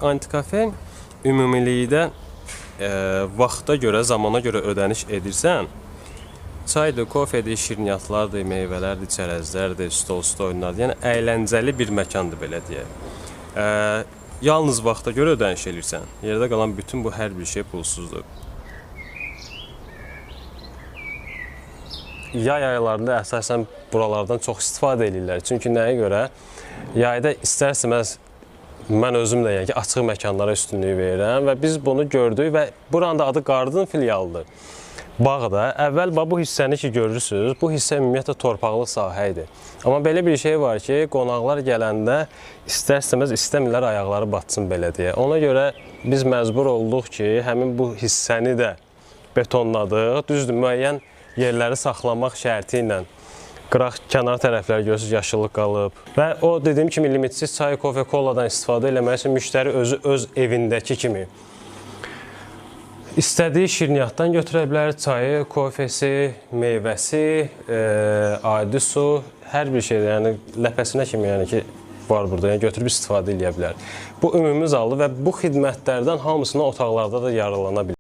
Antikafe ümumilikdə vaxta görə, zamana görə ödəniş edirsən. Çaydır, kofedir, şirniyyatlardır, meyvələrdir, çərəzlərdir, stol oyunlardır. Yəni əyləncəli bir məkandır belə deyək. Yalnız vaxta görə ödəniş edirsən. Yerdə qalan bütün bu hər bir şey pulsuzdur. Yay aylarında əsasən buralardan çox istifadə edirlər. Çünki nəyə görə? Yayda istər-istəməz mən özüm də yəni ki, açıq məkanlara üstünlük verirəm və biz bunu gördük və buranın da adı Garden filialıdır. Bağda əvvəl bu hissəni ki görürsünüz, bu hissə ümumiyyətlə torpaqlı sahə idi. Amma belə bir şey var ki, qonaqlar gələndə istər-istəməz istəmirlər ayaqları batsın belə deyə. Ona görə biz məcbur olduq ki, həmin bu hissəni də betonladıq. Düzdür, müəyyən yerləri saxlamaq şərti ilə. Qıraq kənar tərəfləri görürsünüz, yaşıllıq qalıb. Və o dediyim kimi limitsiz çay, kofe, koladan istifadə eləmək üçün müştəri özü öz evindəki kimi istədiyi şirniyyatdan götürə bilər, çayı, kofesi, meyvəsi, adi su, hər bir şey, yəni ləpəsinə kimi yəni ki var burada, yəni götürüb istifadə edə bilər. Bu ümumi zaldır və bu xidmətlərdən hamısını otaqlarda da yararlana bilər.